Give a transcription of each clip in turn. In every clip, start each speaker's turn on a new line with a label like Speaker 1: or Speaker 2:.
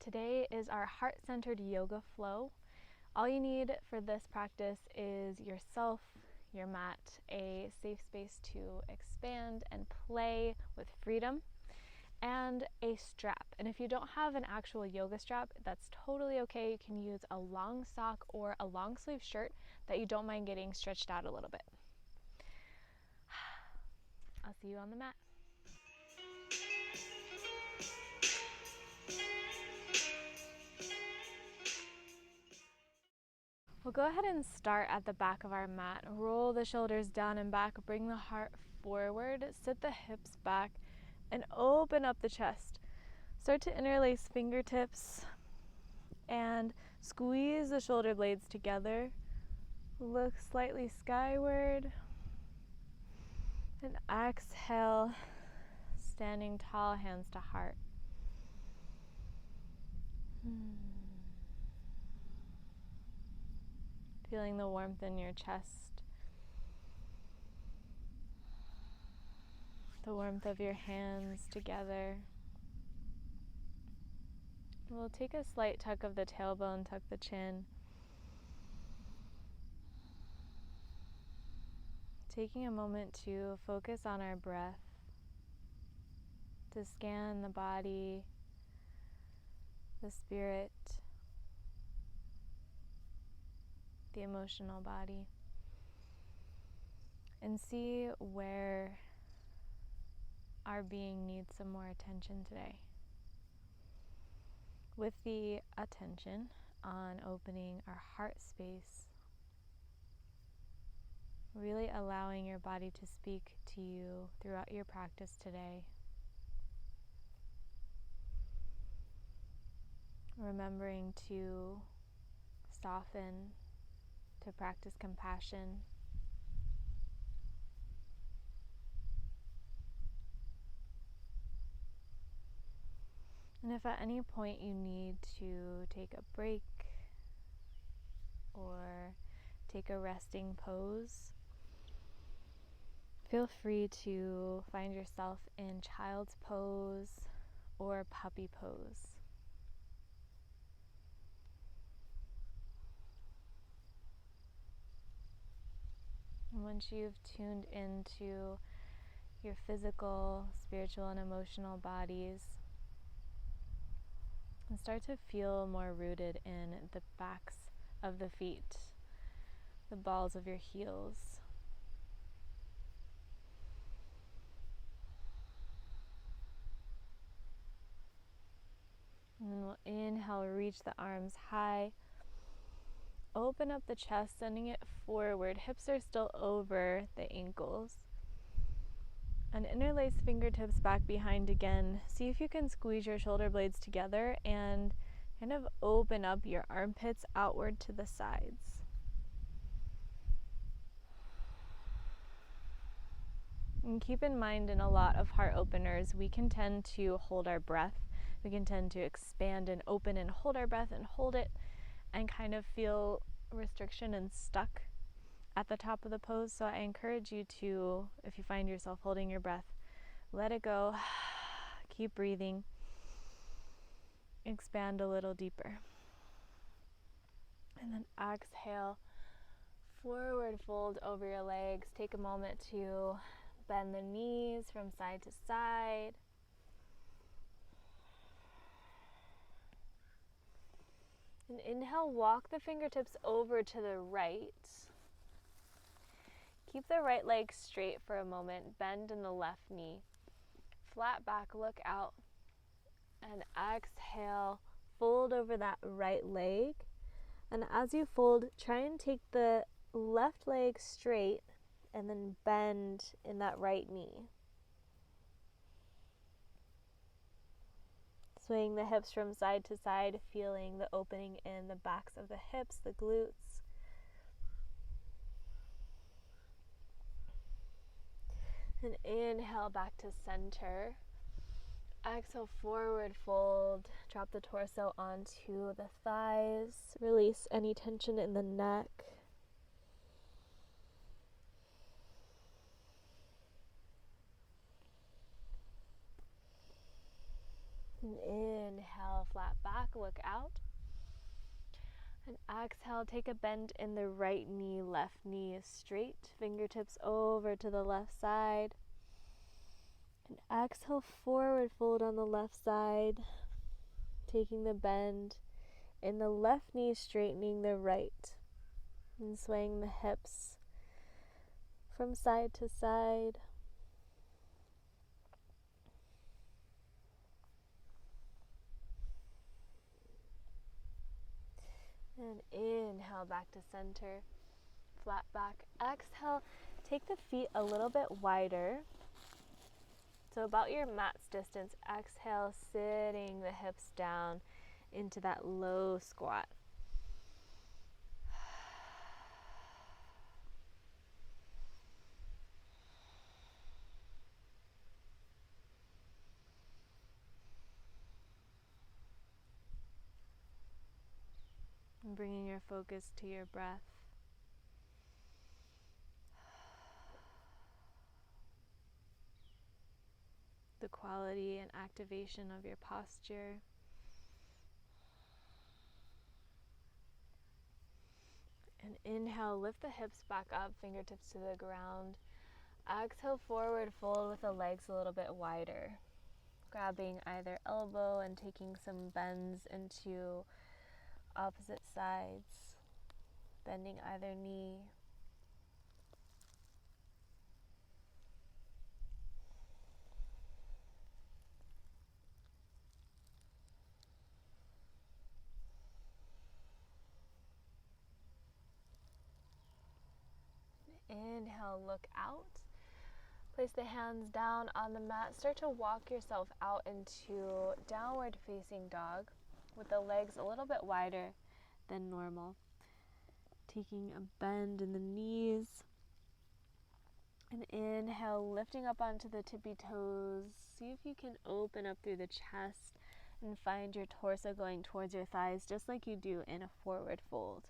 Speaker 1: Today is our heart-centered yoga flow. All you need for this practice is yourself, your mat, a safe space to expand and play with freedom, and a strap. And if you don't have an actual yoga strap, that's totally okay. You can use a long sock or a long sleeve shirt that you don't mind getting stretched out a little bit. I'll see you on the mat. We'll go ahead and start at the back of our mat. Roll the shoulders down and back, bring the heart forward, sit the hips back, and open up the chest. Start to interlace fingertips and squeeze the shoulder blades together. Look slightly skyward. And exhale, standing tall, hands to heart. Feeling the warmth in your chest, the warmth of your hands together. We'll take a slight tuck of the tailbone, tuck the chin. Taking a moment to focus on our breath, to scan the body, the spirit, the emotional body, and see where our being needs some more attention today. With the attention on opening our heart space, really allowing your body to speak to you throughout your practice today. Remembering to soften, to practice compassion. And if at any point you need to take a break or take a resting pose, feel free to find yourself in child's pose or puppy pose. And once you've tuned into your physical, spiritual, and emotional bodies, and start to feel more rooted in the backs of the feet, the balls of your heels. And then we'll inhale, reach the arms high. Open up the chest, sending it forward. Hips are still over the ankles. And interlace fingertips back behind again. See if you can squeeze your shoulder blades together and kind of open up your armpits outward to the sides. And keep in mind, in a lot of heart openers, we can tend to hold our breath. We can tend to expand and open and hold our breath and hold it and kind of feel restriction and stuck at the top of the pose. So I encourage you to, if you find yourself holding your breath, let it go. Keep breathing. Expand a little deeper. And then exhale, forward fold over your legs. Take a moment to bend the knees from side to side. And inhale, walk the fingertips over to the right. Keep the right leg straight for a moment. Bend in the left knee. Flat back, look out. And exhale, fold over that right leg. And as you fold, try and take the left leg straight and then bend in that right knee. Swaying the hips from side to side, feeling the opening in the backs of the hips, the glutes. And inhale back to center. Exhale, forward fold. Drop the torso onto the thighs. Release any tension in the neck. And inhale, flat back, look out. And exhale, take a bend in the right knee, left knee is straight, fingertips over to the left side. And exhale, forward fold on the left side, taking the bend in the left knee, straightening the right, and swaying the hips from side to side. And inhale, back to center, flat back. Exhale, take the feet a little bit wider, so about your mat's distance. Exhale, sitting the hips down into that low squat. And bringing your focus to your breath. The quality and activation of your posture. And inhale, lift the hips back up, fingertips to the ground. Exhale, forward fold with the legs a little bit wider. Grabbing either elbow and taking some bends into opposite sides. Bending either knee. Inhale, look out. Place the hands down on the mat. Start to walk yourself out into downward facing dog with the legs a little bit wider than normal. Taking a bend in the knees. And inhale, lifting up onto the tippy toes. See if you can open up through the chest and find your torso going towards your thighs, just like you do in a forward fold.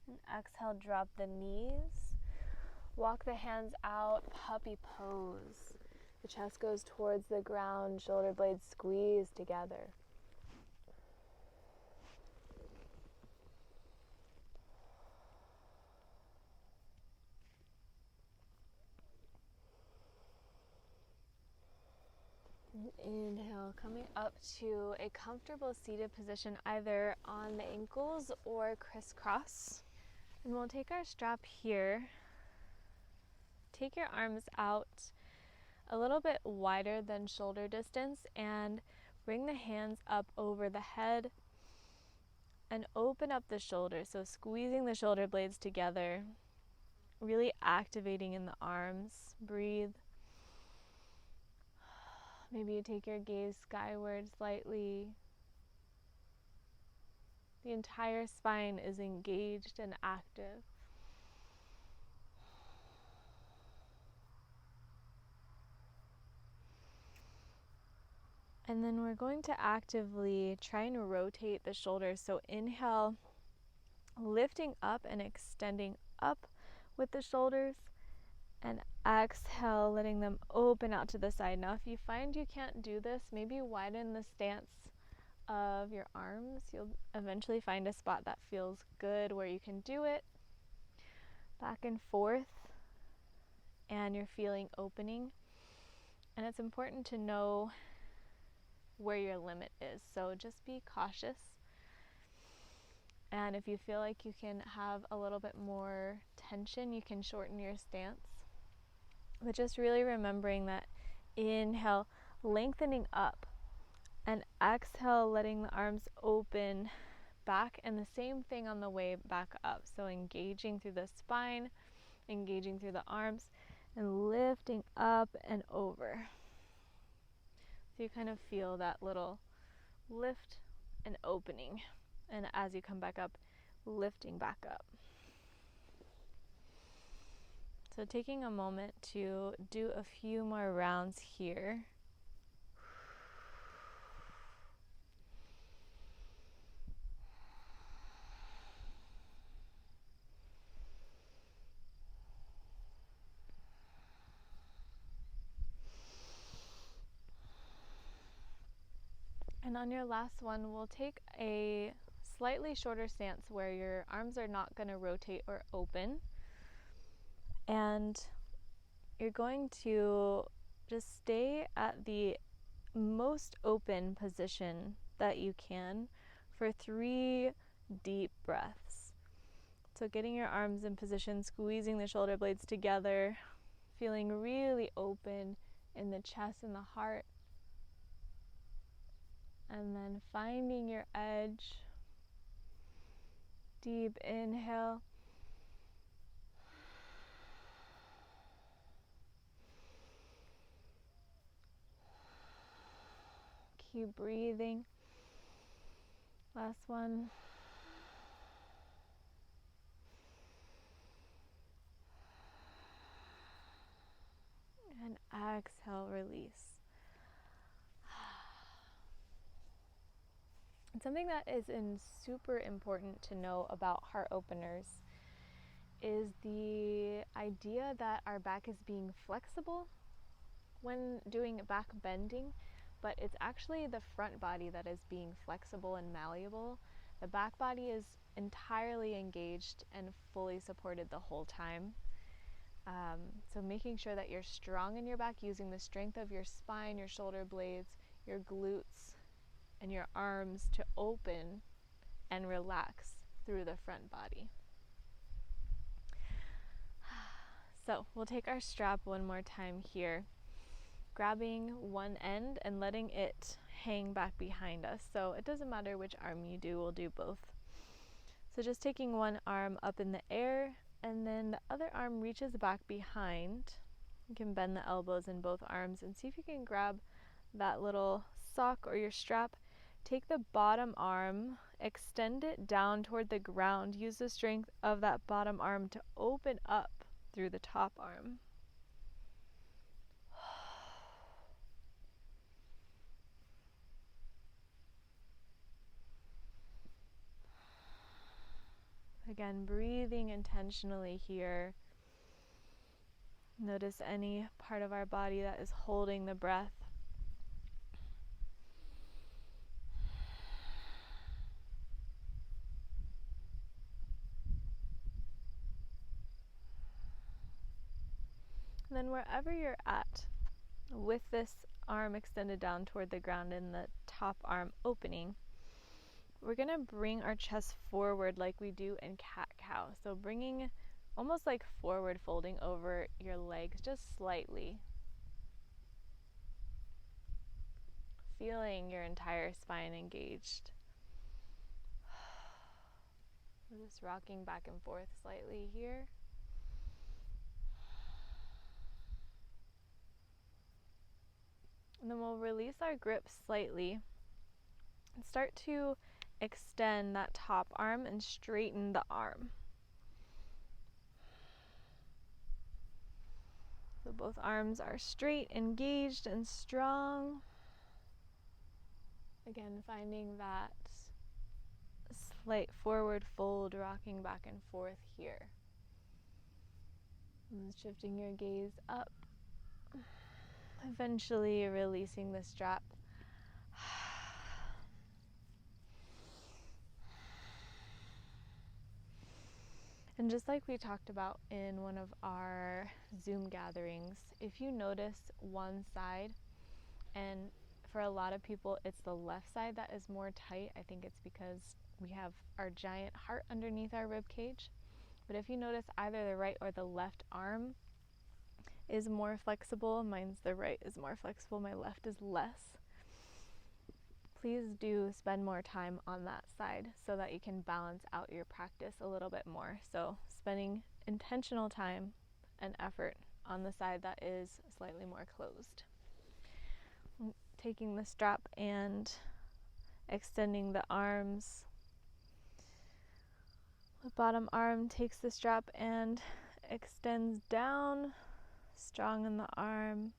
Speaker 1: And exhale, drop the knees. Walk the hands out, puppy pose. The chest goes towards the ground, shoulder blades squeeze together. And inhale, coming up to a comfortable seated position, either on the ankles or crisscross. And we'll take our strap here. Take your arms out a little bit wider than shoulder distance and bring the hands up over the head and open up the shoulders. So squeezing the shoulder blades together, really activating in the arms. Breathe. Maybe you take your gaze skyward slightly. The entire spine is engaged and active. And then we're going to actively try and rotate the shoulders. So inhale, lifting up and extending up with the shoulders. And exhale, letting them open out to the side. Now if you find you can't do this, maybe widen the stance of your arms. You'll eventually find a spot that feels good where you can do it. Back and forth. And you're feeling opening. And it's important to know where your limit is. So just be cautious. And if you feel like you can have a little bit more tension, you can shorten your stance. But just really remembering that inhale, lengthening up, and exhale, letting the arms open back, and the same thing on the way back up. So engaging through the spine, engaging through the arms, and lifting up and over. So you kind of feel that little lift and opening. And as you come back up, lifting back up. So taking a moment to do a few more rounds here. And on your last one, we'll take a slightly shorter stance where your arms are not going to rotate or open. And you're going to just stay at the most open position that you can for 3 deep breaths. So getting your arms in position, squeezing the shoulder blades together, feeling really open in the chest and the heart. And then finding your edge. Deep inhale. Keep breathing. Last one. And exhale, release. And something that is super important to know about heart openers is the idea that our back is being flexible when doing back bending, but it's actually the front body that is being flexible and malleable. The back body is entirely engaged and fully supported the whole time. So making sure that you're strong in your back, using the strength of your spine, your shoulder blades, your glutes, and your arms to open and relax through the front body. So we'll take our strap one more time here, grabbing one end and letting it hang back behind us. So it doesn't matter which arm you do, we'll do both. So just taking one arm up in the air, and then the other arm reaches back behind. You can bend the elbows in both arms and see if you can grab that little sock or your strap. Take the bottom arm, extend it down toward the ground. Use the strength of that bottom arm to open up through the top arm. Again, breathing intentionally here. Notice any part of our body that is holding the breath. And then wherever you're at, with this arm extended down toward the ground and the top arm opening, we're going to bring our chest forward like we do in cat-cow. So bringing almost like forward folding over your legs just slightly. Feeling your entire spine engaged. We're just rocking back and forth slightly here. And then we'll release our grip slightly and start to extend that top arm and straighten the arm. So both arms are straight, engaged, and strong. Again, finding that slight forward fold, rocking back and forth here. And shifting your gaze up. Eventually releasing the strap. And just like we talked about in one of our Zoom gatherings, if you notice one side, and for a lot of people it's the left side that is more tight, I think it's because we have our giant heart underneath our rib cage. But if you notice either the right or the left arm is more flexible, mine's the right is more flexible, my left is less, please do spend more time on that side so that you can balance out your practice a little bit more. So spending intentional time and effort on the side that is slightly more closed. Taking the strap and extending the arms. The bottom arm takes the strap and extends down, strong in the arm.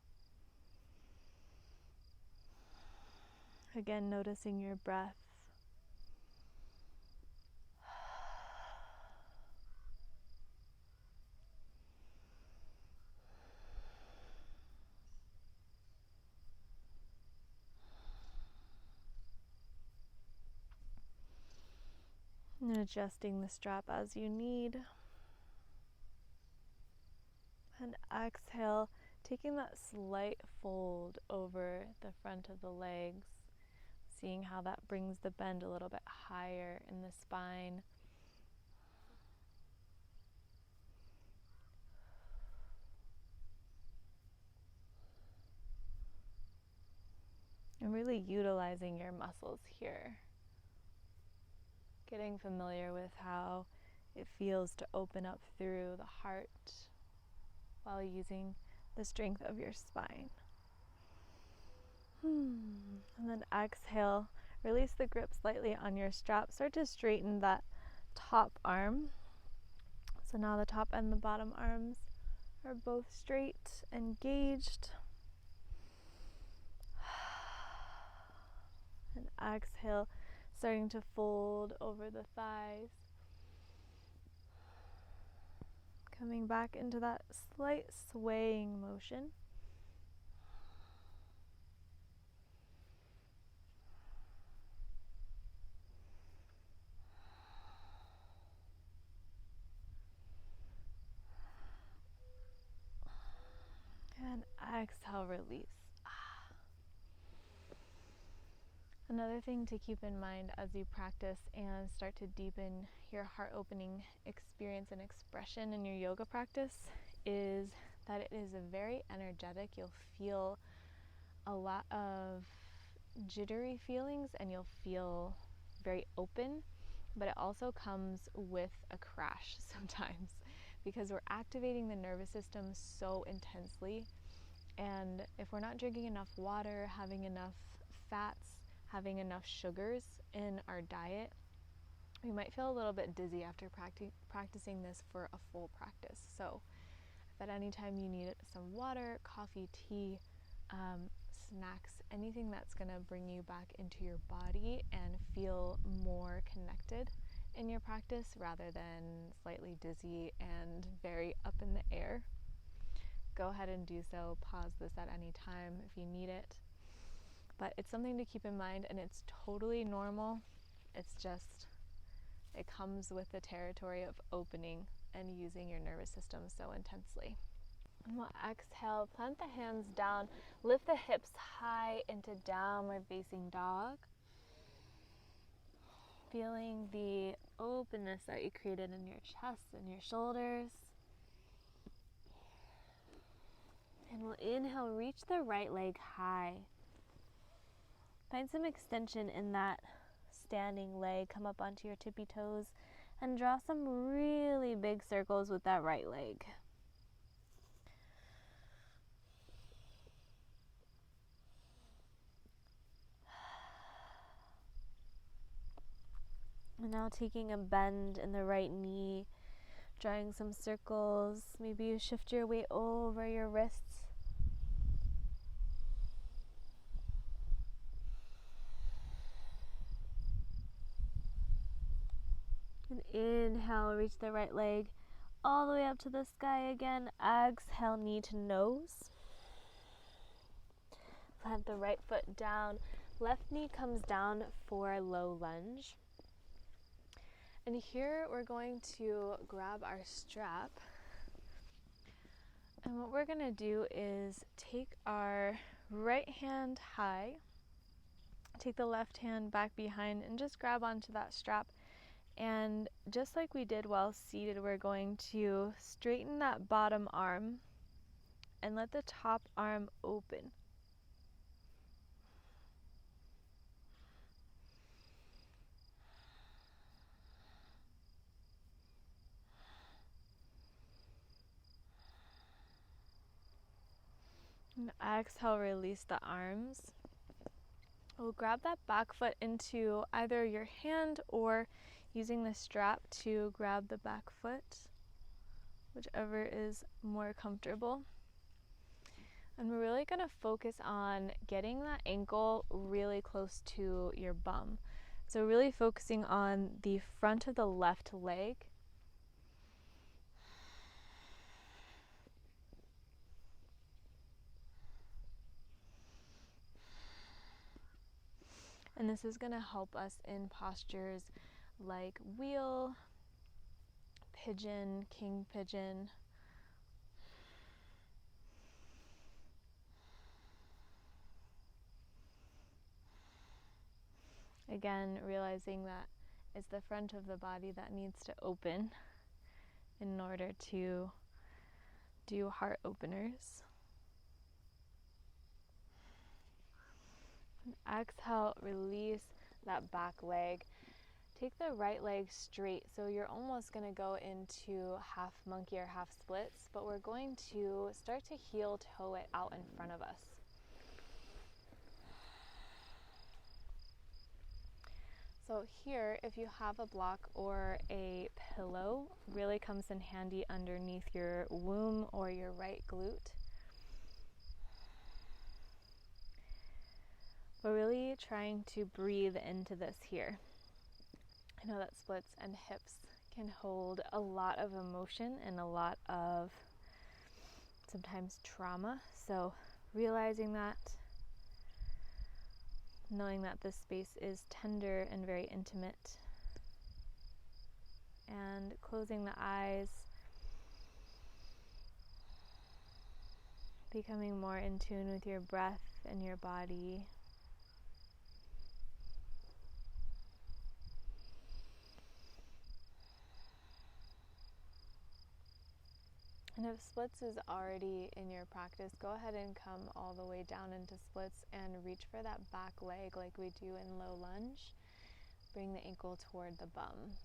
Speaker 1: Again, noticing your breath. And adjusting the strap as you need. And exhale, taking that slight fold over the front of the legs, seeing how that brings the bend a little bit higher in the spine. And really utilizing your muscles here. Getting familiar with how it feels to open up through the heart while using the strength of your spine. And then exhale, release the grip slightly on your strap. Start to straighten that top arm. So now the top and the bottom arms are both straight, engaged. And exhale, starting to fold over the thighs. Coming back into that slight swaying motion. And exhale, release. Another thing to keep in mind as you practice and start to deepen your heart opening experience and expression in your yoga practice is that it is a very energetic. You'll feel a lot of jittery feelings and you'll feel very open, but it also comes with a crash sometimes because we're activating the nervous system so intensely. And if we're not drinking enough water, having enough fats, having enough sugars in our diet, we might feel a little bit dizzy after practicing this for a full practice. So if at any time you need some water, coffee, tea, snacks, anything that's going to bring you back into your body and feel more connected in your practice rather than slightly dizzy and very up in the air, go ahead and do so. Pause this at any time if you need it. But it's something to keep in mind, and it's totally normal. It's just, it comes with the territory of opening and using your nervous system so intensely. And we'll exhale, plant the hands down, lift the hips high into downward facing dog. Feeling the openness that you created in your chest and your shoulders. And we'll inhale, reach the right leg high. Find some extension in that standing leg. Come up onto your tippy toes and draw some really big circles with that right leg. And now taking a bend in the right knee, drawing some circles. Maybe you shift your weight over your wrists. And inhale, reach the right leg all the way up to the sky again. Exhale, knee to nose. Plant the right foot down. Left knee comes down for low lunge. And here we're going to grab our strap. And what we're going to do is take our right hand high, take the left hand back behind, and just grab onto that strap. And just like we did while seated, we're going to straighten that bottom arm and let the top arm open. And exhale, release the arms. We'll grab that back foot into either your hand or using the strap to grab the back foot, whichever is more comfortable. And we're really going to focus on getting that ankle really close to your bum. So really focusing on the front of the left leg. And this is going to help us in postures like wheel, pigeon, king pigeon. Again, realizing that it's the front of the body that needs to open in order to do heart openers. And exhale, release that back leg. Take the right leg straight, so you're almost going to go into half monkey or half splits, but we're going to start to heel toe it out in front of us. So here, if you have a block or a pillow, really comes in handy underneath your womb or your right glute. But really trying to breathe into this here. I know that splits and hips can hold a lot of emotion and a lot of sometimes trauma. So realizing that, knowing that this space is tender and very intimate, and closing the eyes, becoming more in tune with your breath and your body. And if splits is already in your practice, go ahead and come all the way down into splits and reach for that back leg like we do in low lunge. Bring the ankle toward the bum.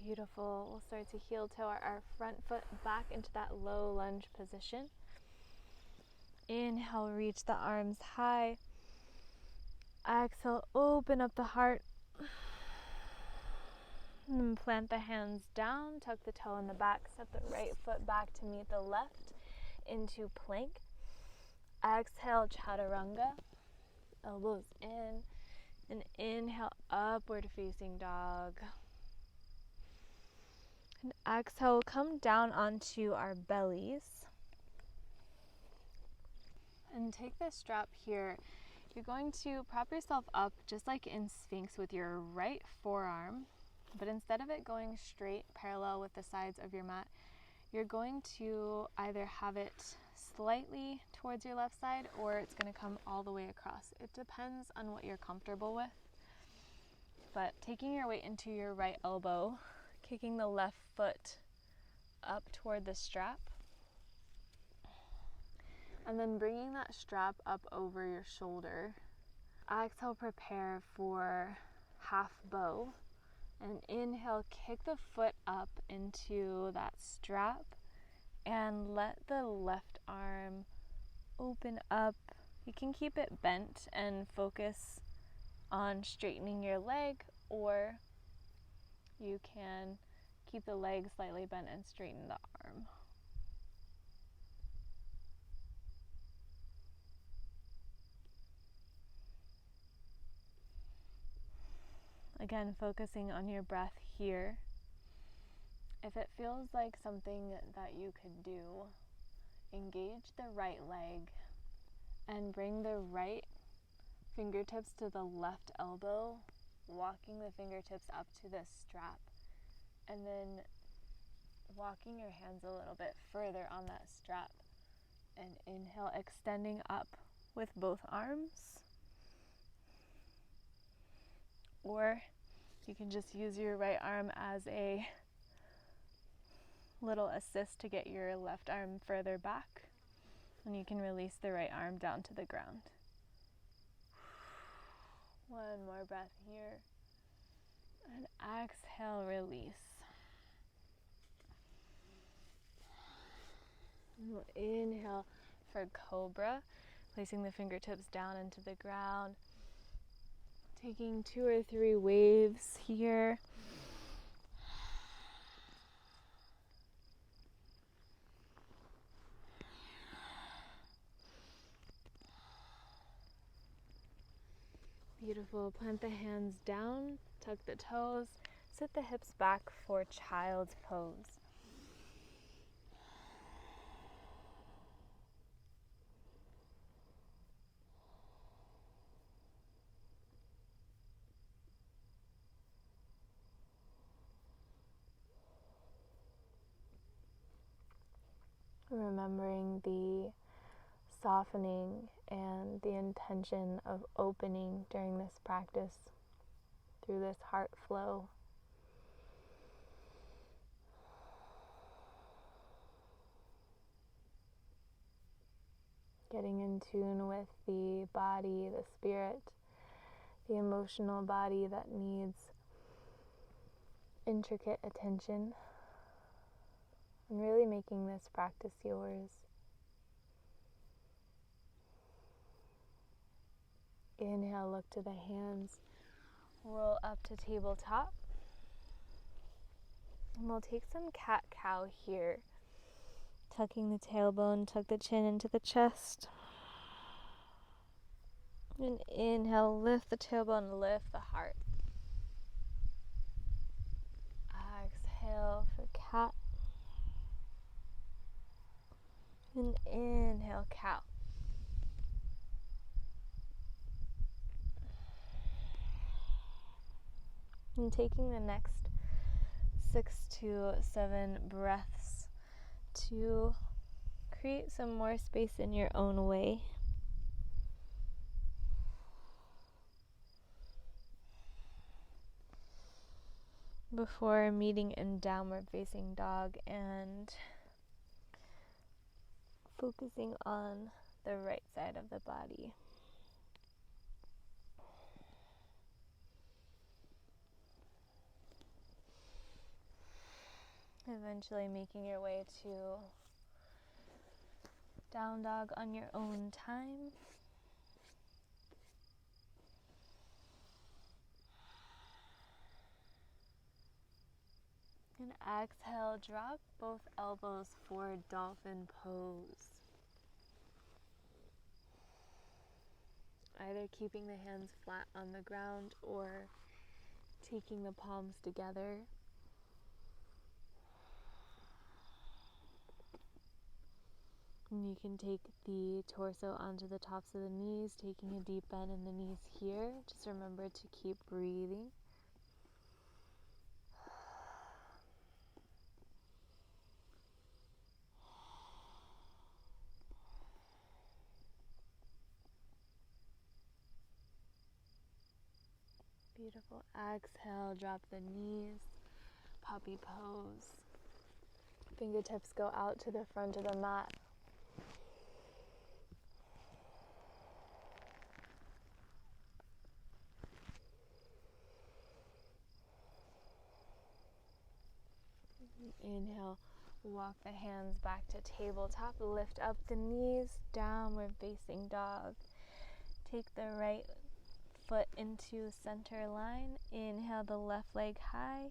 Speaker 1: Beautiful. We'll start to heel toe our front foot back into that low lunge position. Inhale, reach the arms high. Exhale, open up the heart. And plant the hands down, tuck the toe in the back, step the right foot back to meet the left into plank. Exhale, chaturanga, elbows in, and inhale, upward facing dog. And exhale, come down onto our bellies. And take this strap here. You're going to prop yourself up just like in Sphinx with your right forearm, but instead of it going straight parallel with the sides of your mat, you're going to either have it slightly towards your left side or it's going to come all the way across. It depends on what you're comfortable with. But taking your weight into your right elbow, kicking the left foot up toward the strap, and then bringing that strap up over your shoulder. Exhale, prepare for half bow. And inhale, kick the foot up into that strap and let the left arm open up. You can keep it bent and focus on straightening your leg, or you can keep the leg slightly bent and straighten the arm. Again, focusing on your breath here. If it feels like something that you could do, engage the right leg and bring the right fingertips to the left elbow, walking the fingertips up to the strap, and then walking your hands a little bit further on that strap. And inhale, extending up with both arms. Or you can just use your right arm as a little assist to get your left arm further back. And you can release the right arm down to the ground. One more breath here. And exhale, release. And we'll inhale for Cobra, placing the fingertips down into the ground. Taking 2 or 3 waves here. Beautiful. Plant the hands down, tuck the toes, sit the hips back for Child's Pose. remembering the softening and the intention of opening during this practice through this heart flow. Getting in tune with the body, the spirit, the emotional body that needs intricate attention, and really making this practice yours. Inhale, look to the hands, roll up to tabletop. And we'll take some cat-cow here. Tucking the tailbone, tuck the chin into the chest. And inhale, lift the tailbone, lift the heart. Exhale for cat. And inhale, cow. And taking the next 6 to 7 breaths to create some more space in your own way. Before meeting in downward facing dog and focusing on the right side of the body. Eventually making your way to down dog on your own time. And exhale, drop both elbows for Dolphin Pose. Either keeping the hands flat on the ground or taking the palms together. And you can take the torso onto the tops of the knees, taking a deep bend in the knees here. Just remember to keep breathing. Beautiful. Exhale, drop the knees, puppy pose. Fingertips go out to the front of the mat. Inhale, walk the hands back to tabletop, lift up the knees, downward facing dog. Take the right foot into center line. Inhale the left leg high.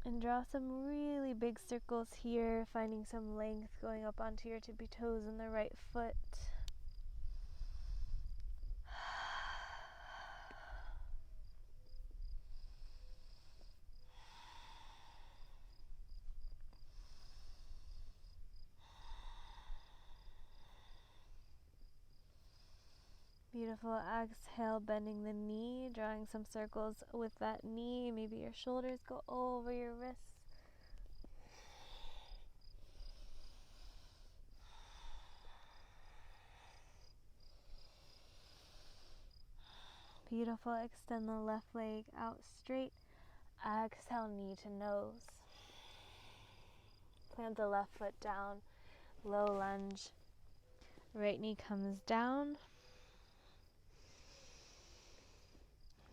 Speaker 1: And draw some really big circles here, finding some length going up onto your tippy toes in the right foot. Beautiful. Exhale, bending the knee, drawing some circles with that knee. Maybe your shoulders go over your wrists. Beautiful. Extend the left leg out straight. Exhale, knee to nose. Plant the left foot down. Low lunge. Right knee comes down.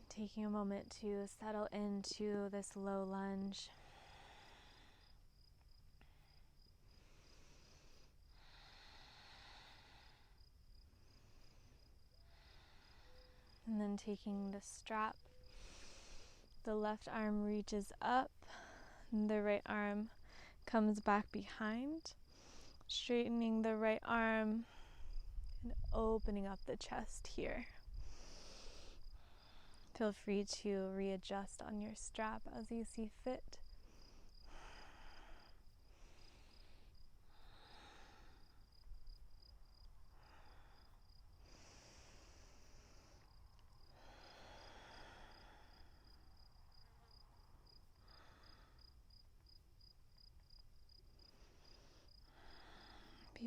Speaker 1: Taking a moment to settle into this low lunge. And then taking the strap, the left arm reaches up, and the right arm comes back behind, straightening the right arm and opening up the chest here. Feel free to readjust on your strap as you see fit.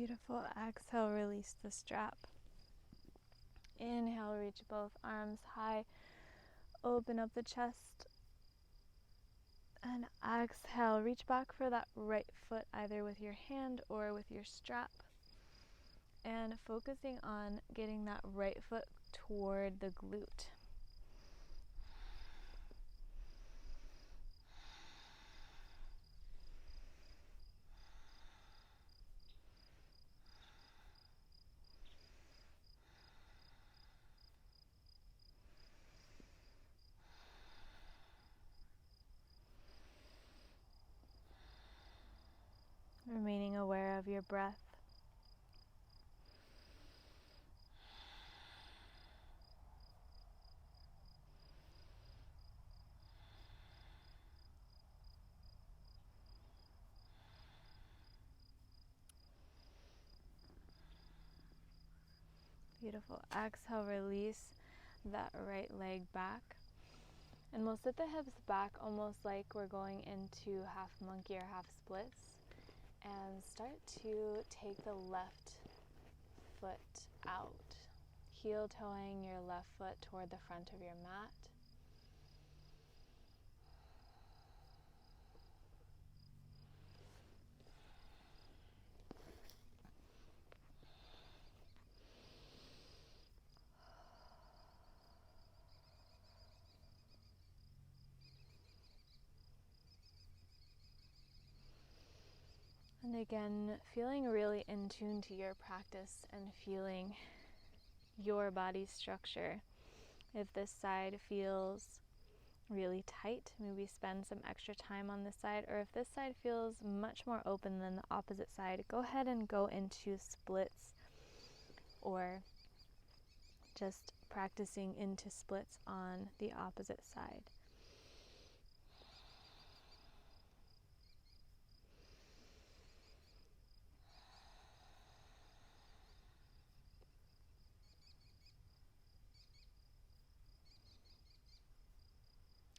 Speaker 1: Beautiful. Exhale, release the strap. Inhale, reach both arms high. Open up the chest. And exhale, reach back for that right foot, either with your hand or with your strap. And focusing on getting that right foot toward the glute. Remaining aware of your breath. Beautiful. Exhale, release that right leg back. And we'll sit the hips back almost like we're going into half monkey or half splits. And start to take the left foot out. Heel toeing your left foot toward the front of your mat. And again, feeling really in tune to your practice and feeling your body structure. If this side feels really tight, maybe spend some extra time on this side, or if this side feels much more open than the opposite side, go ahead and go into splits or just practicing into splits on the opposite side.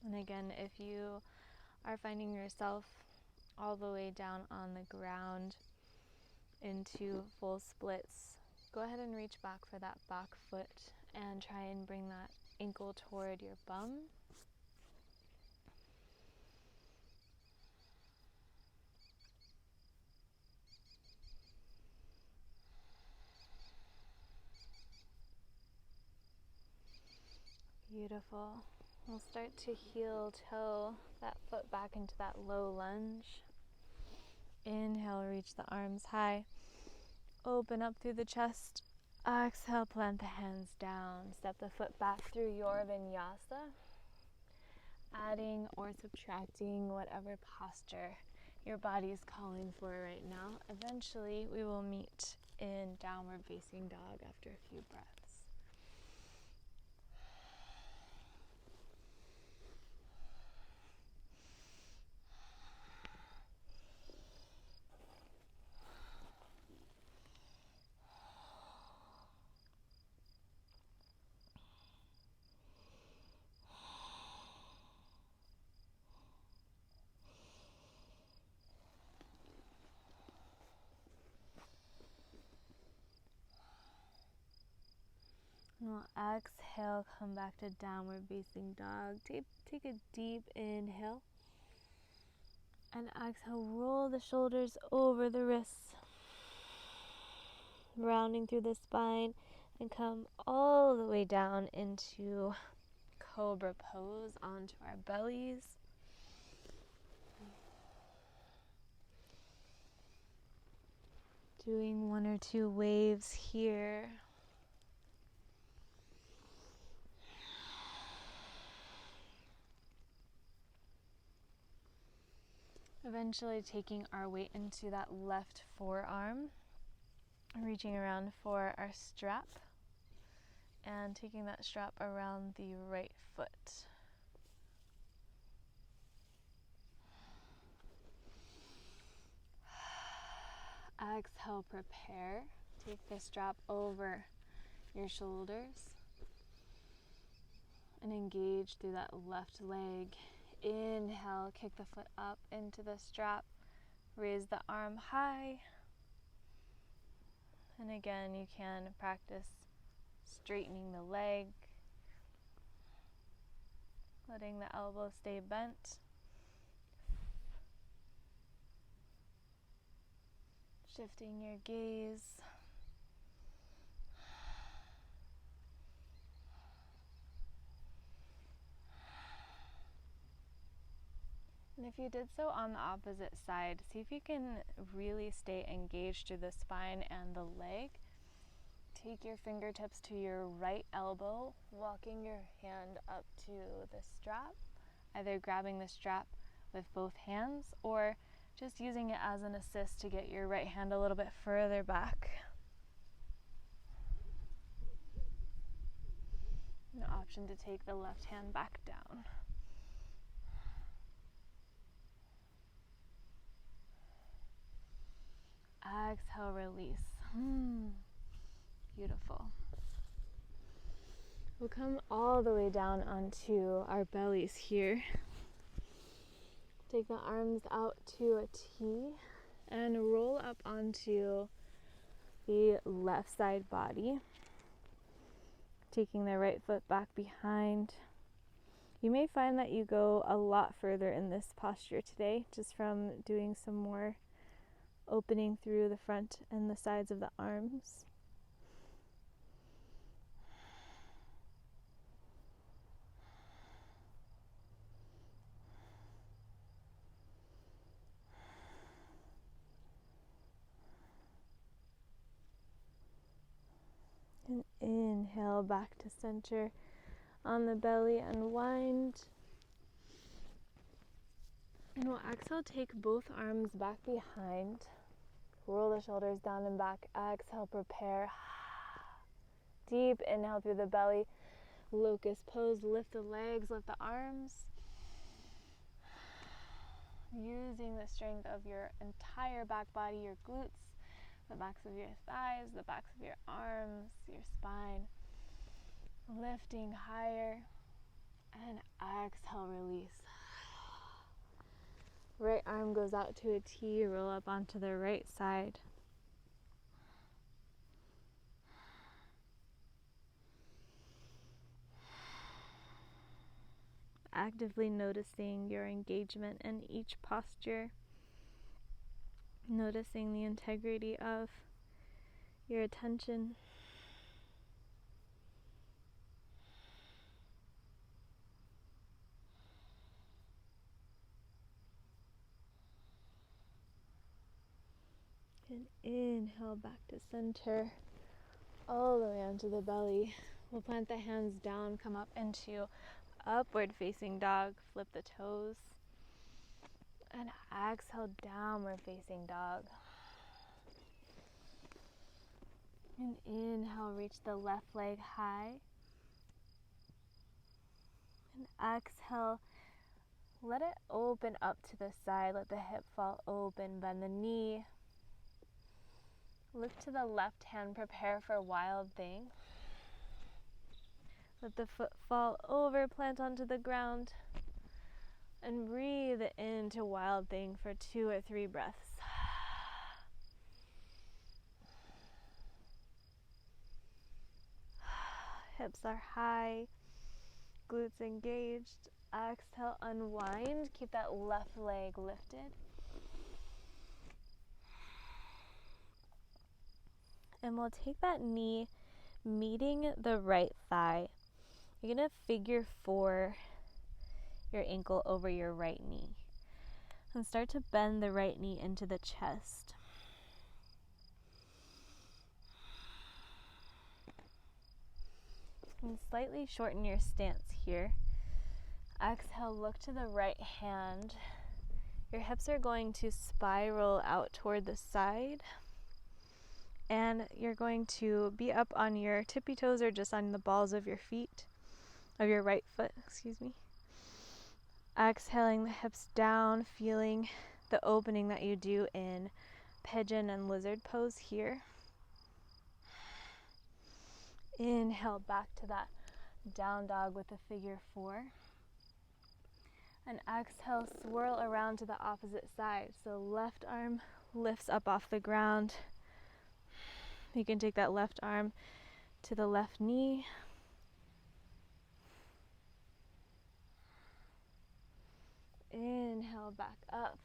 Speaker 1: And again, if you are finding yourself all the way down on the ground into full splits, go ahead and reach back for that back foot and try and bring that ankle toward your bum. Beautiful. We'll start to heel toe that foot back into that low lunge. Inhale, reach the arms high. Open up through the chest. Exhale, plant the hands down. Step the foot back through your vinyasa. Adding or subtracting whatever posture your body is calling for right now. Eventually, we will meet in downward facing dog after a few breaths. And we'll exhale, come back to downward facing dog. Take a deep inhale. And exhale, roll the shoulders over the wrists. Rounding through the spine and come all the way down into Cobra Pose onto our bellies. Doing 1 or 2 waves here. Eventually taking our weight into that left forearm, reaching around for our strap, and taking that strap around the right foot. Exhale, prepare. Take the strap over your shoulders and engage through that left leg. Inhale, kick the foot up into the strap. Raise the arm high. And again, you can practice straightening the leg, letting the elbow stay bent. Shifting your gaze. And if you did so on the opposite side, see if you can really stay engaged through the spine and the leg. Take your fingertips to your right elbow, walking your hand up to the strap, either grabbing the strap with both hands or just using it as an assist to get your right hand a little bit further back. An option to take the left hand back down. Exhale, release. Beautiful. We'll come all the way down onto our bellies here. Take the arms out to a T and roll up onto the left side body. Taking the right foot back behind. You may find that you go a lot further in this posture today, just from doing some more opening through the front and the sides of the arms. And inhale back to center on the belly, unwind. And we'll exhale, take both arms back behind. Roll the shoulders down and back. Exhale, prepare. Deep inhale through the belly. Locust Pose. Lift the legs, lift the arms. Using the strength of your entire back body, your glutes, the backs of your thighs, the backs of your arms, your spine. Lifting higher. And exhale, release. Right arm goes out to a T, roll up onto the right side. Actively noticing your engagement in each posture. Noticing the integrity of your attention. And inhale back to center, all the way onto the belly. We'll plant the hands down, come up into upward facing dog, flip the toes, and exhale, downward facing dog. And inhale, reach the left leg high. And exhale, let it open up to the side, let the hip fall open, bend the knee. Look to the left hand, prepare for wild thing. Let the foot fall over, plant onto the ground. And breathe into wild thing for 2 or 3 breaths. Hips are high, glutes engaged. Exhale, unwind. Keep that left leg lifted. And we'll take that knee meeting the right thigh. You're going to figure 4 your ankle over your right knee. And start to bend the right knee into the chest. And slightly shorten your stance here. Exhale, look to the right hand. Your hips are going to spiral out toward the side. And you're going to be up on your tippy toes or just on the balls of your feet, of your right foot, excuse me. Exhaling the hips down, feeling the opening that you do in pigeon and lizard pose here. Inhale back to that down dog with the figure 4. And exhale, swirl around to the opposite side. So left arm lifts up off the ground. You can take that left arm to the left knee. Inhale, back up.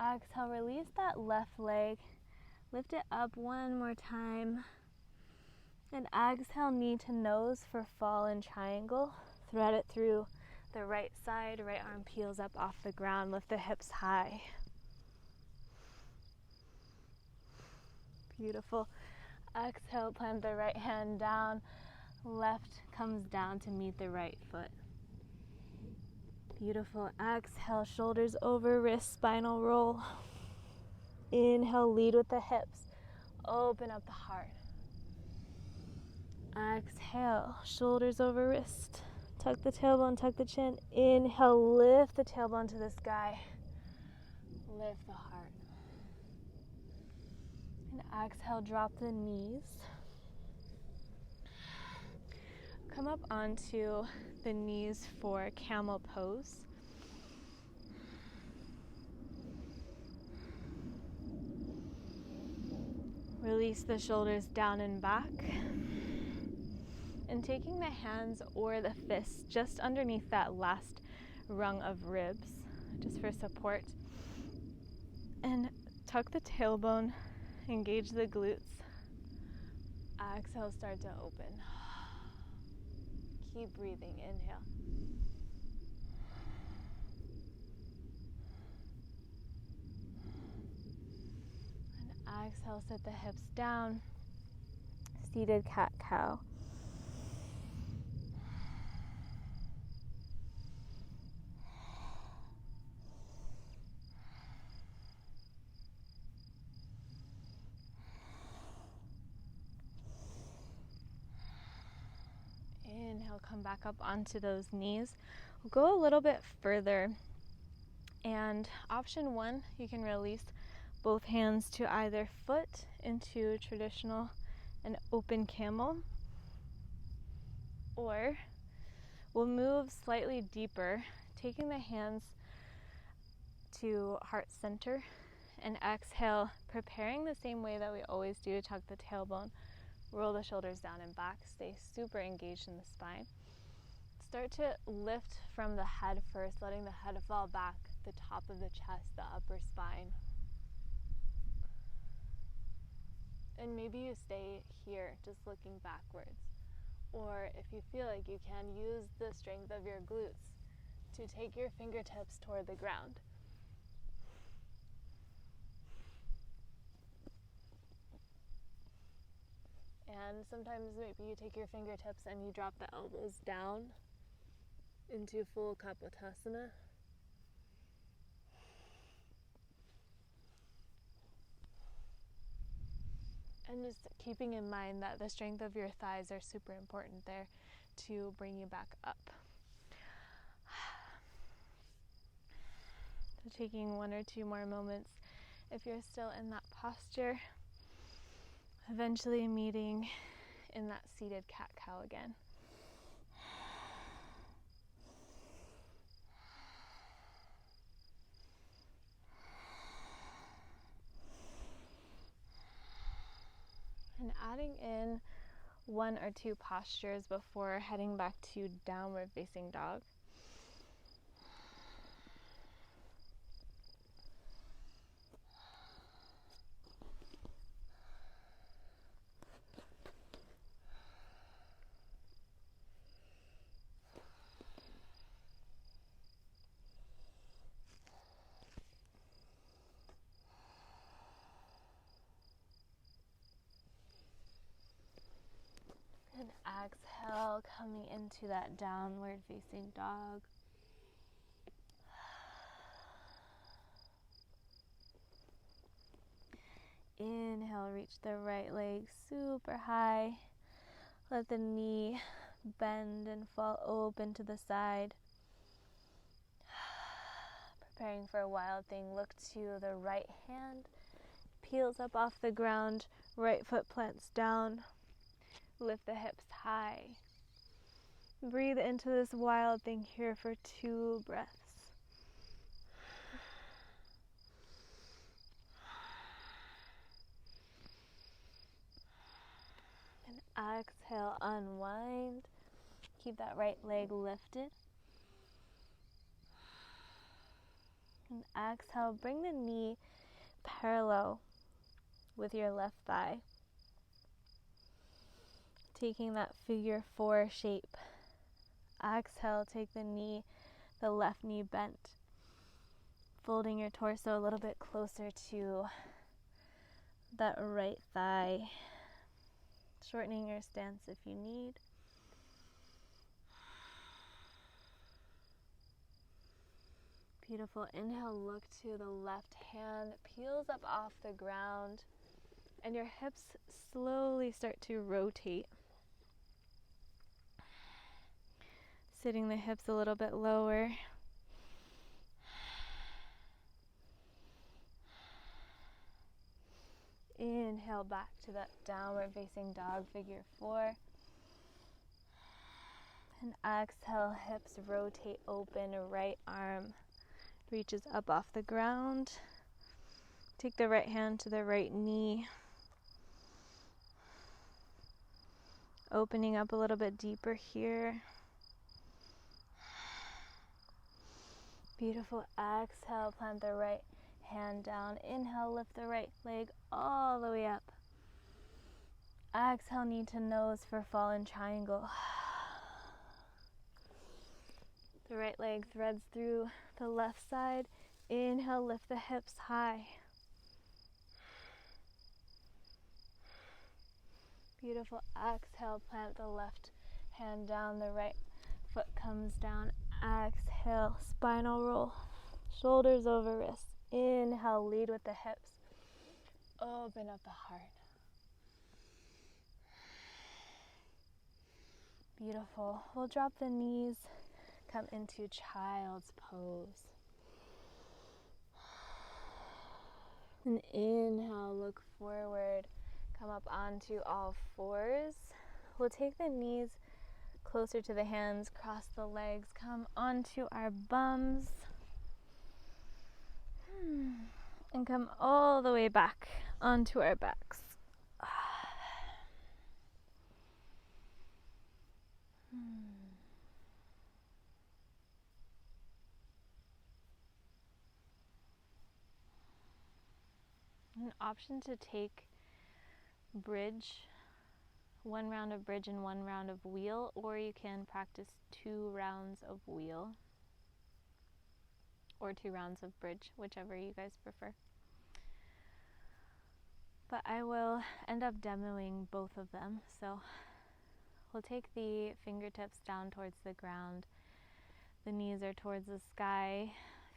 Speaker 1: Exhale, release that left leg. Lift it up one more time. And exhale, knee to nose for fall and triangle. Thread it through the right side. Right arm peels up off the ground. Lift the hips high. Beautiful. Exhale, plant the right hand down. Left comes down to meet the right foot. Beautiful. Exhale, shoulders over, wrist, spinal roll. Inhale, lead with the hips. Open up the heart. Exhale, shoulders over, wrist. Tuck the tailbone, tuck the chin. Inhale, lift the tailbone to the sky. Lift the heart. And exhale, drop the knees. Come up onto the knees for Camel Pose. Release the shoulders down and back. And taking the hands or the fists just underneath that last rung of ribs, just for support. And tuck the tailbone, engage the glutes. Exhale, start to open. Keep breathing, inhale. And exhale, sit the hips down. Seated cat-cow. Inhale, come back up onto those knees. We'll go a little bit further. And option one, you can release both hands to either foot into traditional and open camel. Or we'll move slightly deeper, taking the hands to heart center and exhale, preparing the same way that we always do to tuck the tailbone. Roll the shoulders down and back. Stay super engaged in the spine. Start to lift from the head first, letting the head fall back, the top of the chest, the upper spine. And maybe you stay here, just looking backwards. Or if you feel like you can, use the strength of your glutes to take your fingertips toward the ground. And sometimes maybe you take your fingertips and you drop the elbows down into full Kapotasana. And just keeping in mind that the strength of your thighs are super important there to bring you back up. So taking 1 or 2 more moments if you're still in that posture. Eventually meeting in that seated cat-cow again. And adding in 1 or 2 postures before heading back to downward facing dog. And exhale, coming into that downward facing dog. Inhale, reach the right leg super high. Let the knee bend and fall open to the side. Preparing for a wild thing, look to the right hand. Peels up off the ground, right foot plants down. Lift the hips high. Breathe into this wild thing here for 2 breaths. exhale, unwind. Keep that right leg lifted. And exhale, bring the knee parallel with your left thigh. Taking that figure 4 shape. Exhale, take the left knee bent. Folding your torso a little bit closer to that right thigh. Shortening your stance if you need. Beautiful. Inhale, look to the left hand, peels up off the ground, and your hips slowly start to rotate. Sitting the hips a little bit lower. Inhale back to that downward facing dog, figure 4. And exhale, hips rotate open, right arm reaches up off the ground. Take the right hand to the right knee. Opening up a little bit deeper here. Beautiful. Exhale, plant the right hand down. Inhale, lift the right leg all the way up. Exhale, knee to nose for fallen triangle. The right leg threads through the left side. Inhale, lift the hips high. Beautiful. Exhale, plant the left hand down. The right foot comes down. Exhale, spinal roll. Shoulders over wrists. Inhale, lead with the hips. Open up the heart. Beautiful. We'll drop the knees. Come into child's pose. And inhale, look forward. Come up onto all fours. We'll take the knees closer to the hands, cross the legs, come onto our bums. And come all the way back onto our backs. An option to take bridge, 1 round of bridge and 1 round of wheel, or you can practice 2 rounds of wheel or 2 rounds of bridge, whichever you guys prefer. But I will end up demoing both of them. So we'll take the fingertips down towards the ground. The knees are towards the sky.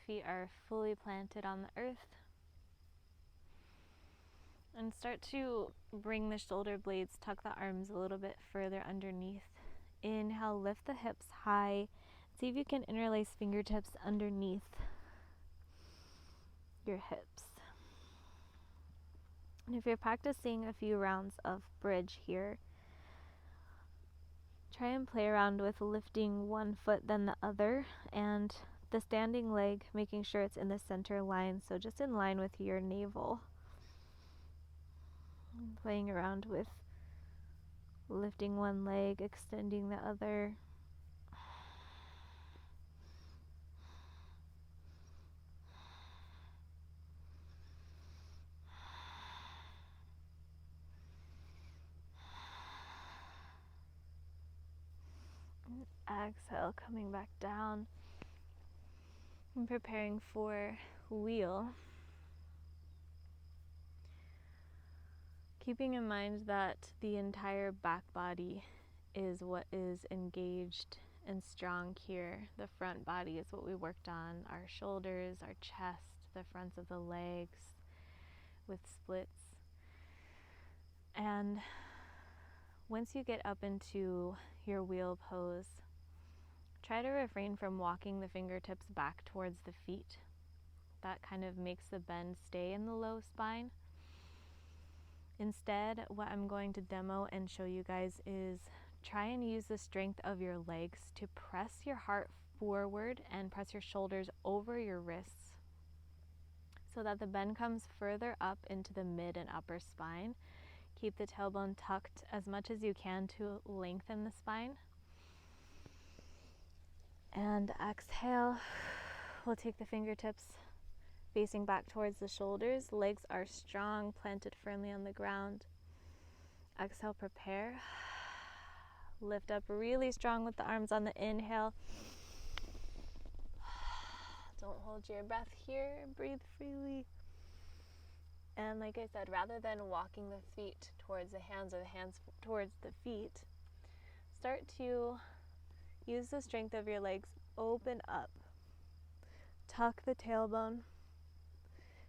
Speaker 1: Feet are fully planted on the earth. And start to bring the shoulder blades, tuck the arms a little bit further underneath. Inhale, lift the hips high. See if you can interlace fingertips underneath your hips. And if you're practicing a few rounds of bridge here, try and play around with lifting one foot then the other, and the standing leg, making sure it's in the center line, so just in line with your navel. Playing around with lifting one leg, extending the other. Exhale, coming back down and preparing for wheel. Keeping in mind that the entire back body is what is engaged and strong here. The front body is what we worked on, our shoulders, our chest, the fronts of the legs with splits. And once you get up into your wheel pose, try to refrain from walking the fingertips back towards the feet. That kind of makes the bend stay in the low spine. Instead, what I'm going to demo and show you guys is try and use the strength of your legs to press your heart forward and press your shoulders over your wrists so that the bend comes further up into the mid and upper spine. Keep the tailbone tucked as much as you can to lengthen the spine. And exhale. We'll take the fingertips facing back towards the shoulders. Legs are strong, planted firmly on the ground. Exhale, prepare. Lift up really strong with the arms on the inhale. Don't hold your breath here. Breathe freely. And like I said, rather than walking the feet towards the hands or the hands towards the feet, start to use the strength of your legs. Open up. Tuck the tailbone.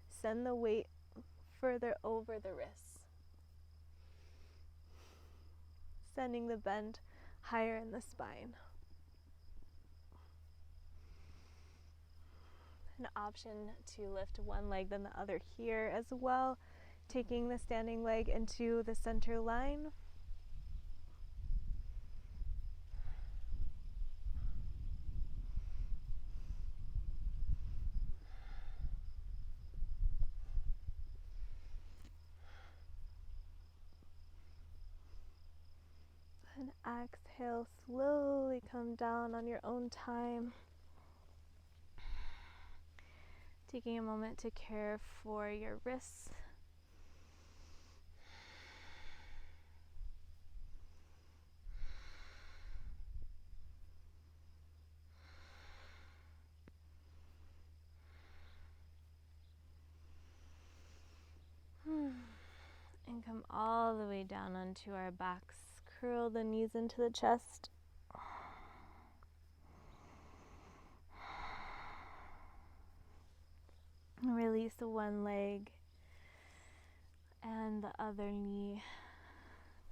Speaker 1: Send the weight further over the wrists. Sending the bend higher in the spine. An option to lift one leg then the other here as well, taking the standing leg into the center line. And exhale, slowly come down on your own time. Taking a moment to care for your wrists. And come all the way down onto our backs. Curl the knees into the chest. Release the one leg, and the other knee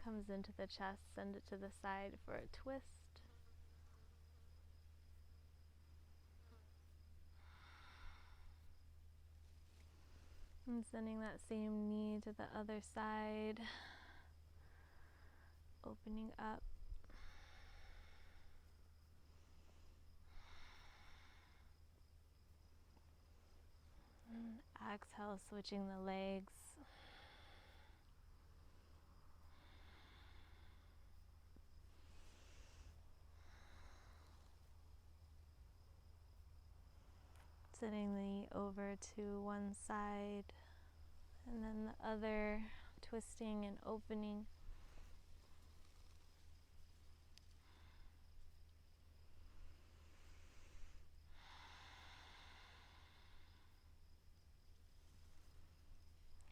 Speaker 1: comes into the chest. Send it to the side for a twist. And sending that same knee to the other side, opening up. And exhale, switching the legs. Sending the knee over to one side, and then the other, twisting and opening.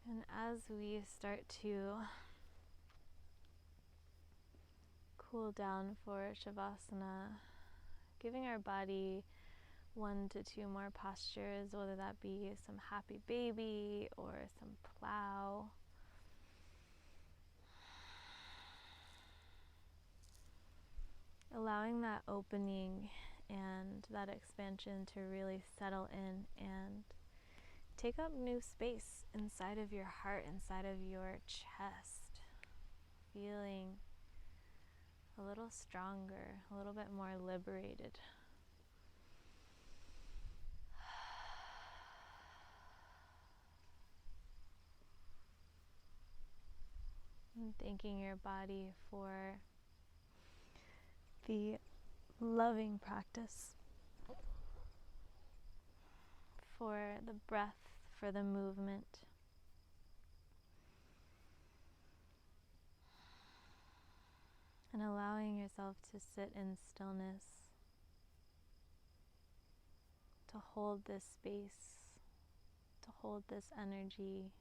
Speaker 1: And as we start to cool down for Shavasana, giving our body 1 to 2 more postures, whether that be some happy baby or some plow. Allowing that opening and that expansion to really settle in and take up new space inside of your heart, inside of your chest. Feeling a little stronger, a little bit more liberated. And thanking your body for the loving practice, for the breath, for the movement. And allowing yourself to sit in stillness, to hold this space, to hold this energy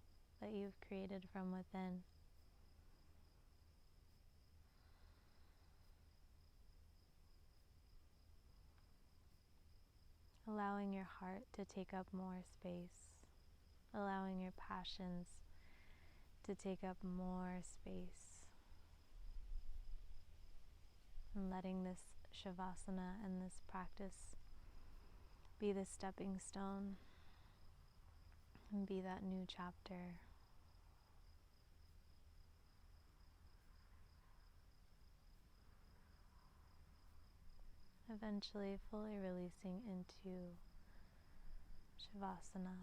Speaker 1: that you've created from within. Allowing your heart to take up more space, allowing your passions to take up more space, and letting this Shavasana and this practice be the stepping stone and be that new chapter. Eventually fully releasing into Shavasana.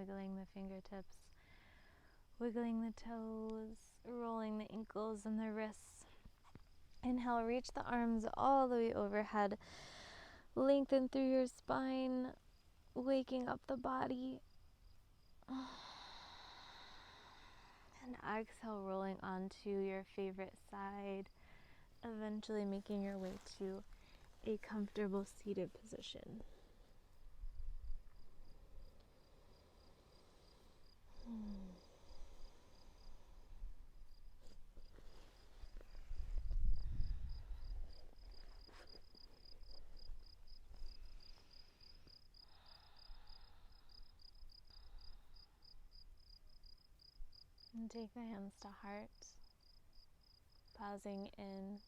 Speaker 1: wiggling the fingertips, wiggling the toes, rolling the ankles and the wrists. Inhale, reach the arms all the way overhead. Lengthen through your spine, waking up the body. And exhale, rolling onto your favorite side, eventually making your way to a comfortable seated position. And take the hands to heart, pausing in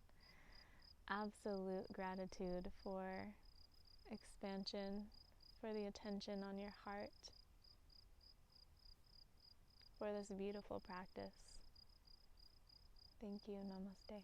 Speaker 1: absolute gratitude for expansion, for the attention on your heart, for this beautiful practice. Thank you. Namaste.